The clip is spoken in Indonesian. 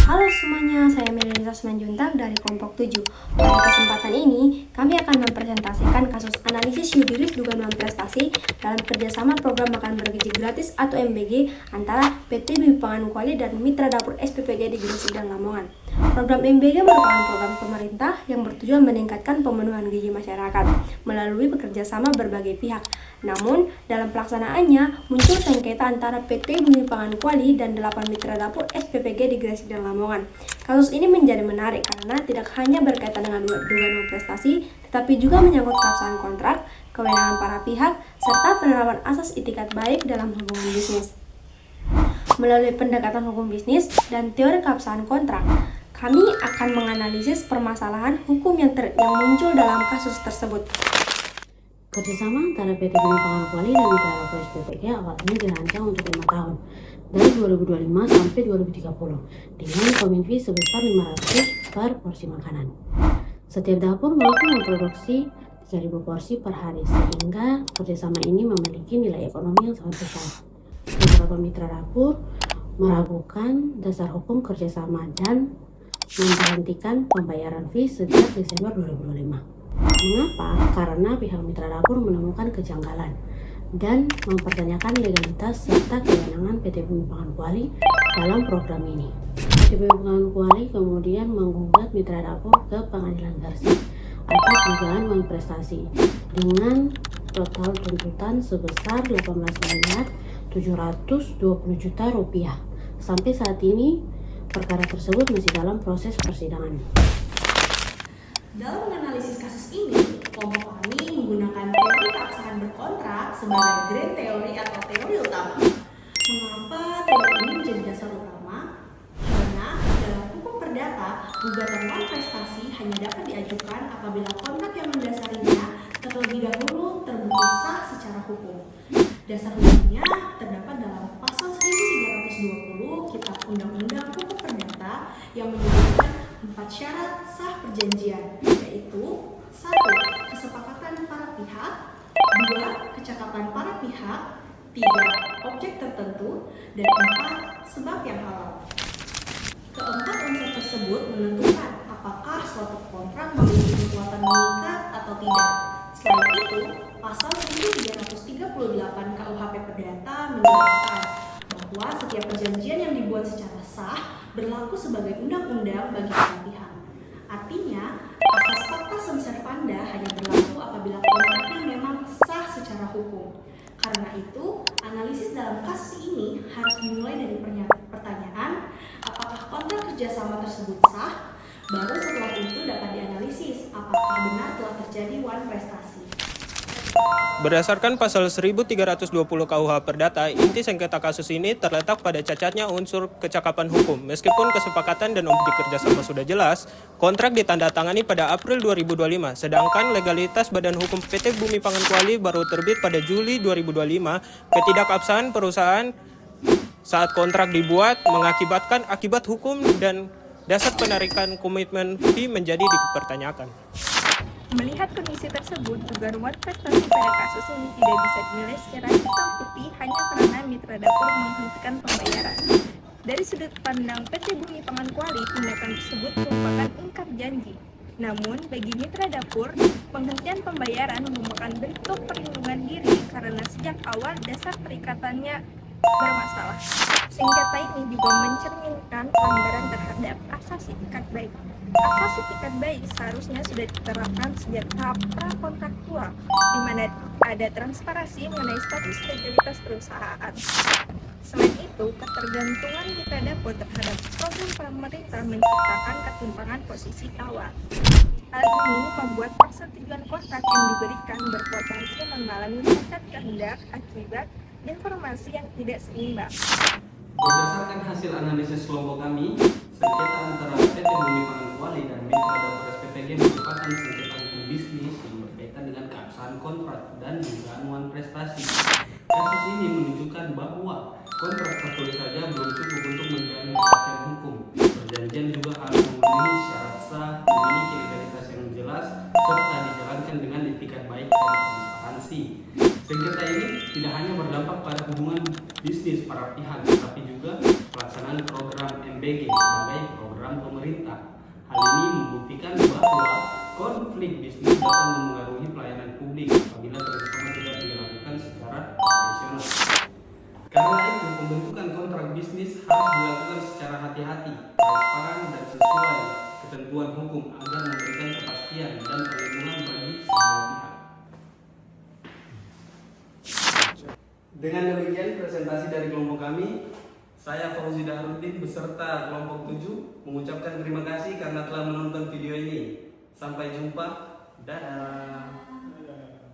Halo semuanya, saya Melisa Simanjuntak dari kelompok 7. Pada kesempatan ini, kami akan mempresentasikan kasus analisis yuridis dugaan prestasi dalam kerjasama program makan bergizi gratis atau MBG antara PT Bumi Pangan Kuali dan Mitra Dapur SPPG di Gresik dan Lamongan. Program MBG merupakan program pemerintah yang bertujuan meningkatkan pemenuhan gizi masyarakat melalui bekerjasama berbagai pihak. Namun, dalam pelaksanaannya muncul sengketa antara PT Bumi Pangan Kuali dan 8 Mitra Dapur SPPG di Gresik dan Lamongan. Kasus ini menjadi menarik karena tidak hanya berkaitan dengan dugaan prestasi, tetapi juga menyangkut keabsahan kontrak, kewenangan para pihak, serta penerapan asas itikat baik dalam hubungan bisnis. Melalui pendekatan hukum bisnis dan teori keabsahan kontrak, kami akan menganalisis permasalahan hukum yang muncul dalam kasus tersebut. Kerjasama antara PT Bumi Pangan Kuali dan Mitra Dapur SPPG awalnya dirancang untuk 5 tahun, dari 2025 sampai 2030, dengan komitmen fee sebesar 500 per porsi makanan. Setiap dapur mampu memproduksi 3.000 porsi per hari, sehingga kerjasama ini memiliki nilai ekonomi yang sangat besar. Beberapa mitra dapur meragukan dasar hukum kerjasama dan memberhentikan pembayaran fee sejak Desember 2025. Mengapa? Karena pihak mitra dapur menemukan kejanggalan dan mempertanyakan legalitas serta kewenangan PT Bumi Pangan Kuali dalam program ini. PT Bumi Pangan Kuali kemudian menggugat mitra dapur ke Pengadilan Gresik atas dugaan malprestasi dengan total tuntutan sebesar 18.720 rupiah. Sampai saat ini perkara tersebut masih dalam proses persidangan. Dalam menganalisis kasus ini, kelompok kami menggunakan teori keabsahan berkontrak sebagai grand teori atau teori utama. Mengapa teori ini menjadi dasar utama? Karena dalam hukum perdata, gugatan malprestasi hanya dapat diajukan apabila kontrak yang mendasarinya terlebih dahulu terbukti sah secara hukum. Dasar hukumnya terdapat dalam pasal 1320 Kitab Undang-Undang Hukum Perdata yang menyebutkan 4 syarat sah perjanjian, yaitu 1. Kesepakatan para pihak, 2. Kecakapan para pihak, 3. Objek tertentu, dan 4. Sebab yang halal. Keempat unsur tersebut menentukan apakah suatu kontrak memiliki kekuatan mengikat atau tidak. Selain itu, pasal 1338 KUHP Perdata menjelaskan bahwa setiap perjanjian yang dibuat secara sah berlaku sebagai undang-undang bagi para pihak. Artinya, asas pacta sunt servanda hanya berlaku apabila kontraknya memang sah secara hukum. Karena itu, analisis dalam kasus ini harus dimulai dari pertanyaan, apakah kontrak kerjasama tersebut sah? Baru setelah itu dapat dianalisis apakah benar telah terjadi prestasi. Berdasarkan pasal 1320 KUH Perdata, inti sengketa kasus ini terletak pada cacatnya unsur kecakapan hukum. Meskipun kesepakatan dan objek kerjasama sudah jelas, kontrak ditandatangani pada April 2025, sedangkan legalitas Badan Hukum PT Bumi Pangan Kuali baru terbit pada Juli 2025. Ketidakabsahan perusahaan saat kontrak dibuat mengakibatkan akibat hukum dan dasar penarikan komitmen fee menjadi dipertanyakan. Melihat kondisi tersebut, dugaan prestasi pada kasus ini tidak bisa dinilai secara hitam putih hanya karena mitra dapur menghentikan pembayaran. Dari sudut pandang PT Bumi Pangan Kuali, tindakan tersebut merupakan ingkar janji. Namun, bagi mitra dapur, penghentian pembayaran merupakan bentuk perlindungan diri karena sejak awal dasar perikatannya bermasalah. Sengketa ini juga mencerminkan pelanggaran terhadap asas itikat baik. Asas itikat baik seharusnya sudah diterapkan sejak tahap prakontraktual, di mana ada transparansi mengenai status legalitas perusahaan. Selain itu, ketergantungan mitra dapur terhadap program pemerintah menciptakan ketimpangan posisi tawar. Hal ini membuat persetujuan kontrak yang diberikan berpotensi mengalami cacat kehendak akibat informasi yang tidak seimbang. Berdasarkan hasil analisis kelompok kami, sengketa antara PT Bumi Pangan Kuali dan Mitra Dapur SPPG merupakan sengketa hukum bisnis yang berkaitan dengan keabsahan kontrak dan dugaan prestasi. Kasus ini menunjukkan bahwa kontrak tertulis saja belum cukup untuk menjamin kepastian hukum. Perjanjian juga harus memenuhi syarat sah, memiliki legalitas yang jelas, serta dijalankan dengan etikat baik dan transparansi. Sengketa ini tidak hanya berdampak pada hubungan bisnis para pihak, tetapi juga pelaksanaan program PPG sebagai program pemerintah. Hal ini membuktikan bahwa konflik bisnis dapat mempengaruhi pelayanan publik apabila kerjasama tidak dilakukan secara profesional. Karena itu, pembentukan kontrak bisnis harus dilakukan secara hati-hati, transparan, dan sesuai ketentuan hukum agar memberikan kepastian dan perlindungan bagi semua pihak. Dengan demikian presentasi dari kelompok kami, saya Fauzi Dahrudin beserta kelompok 7 mengucapkan terima kasih karena telah menonton video ini. Sampai jumpa, dadah.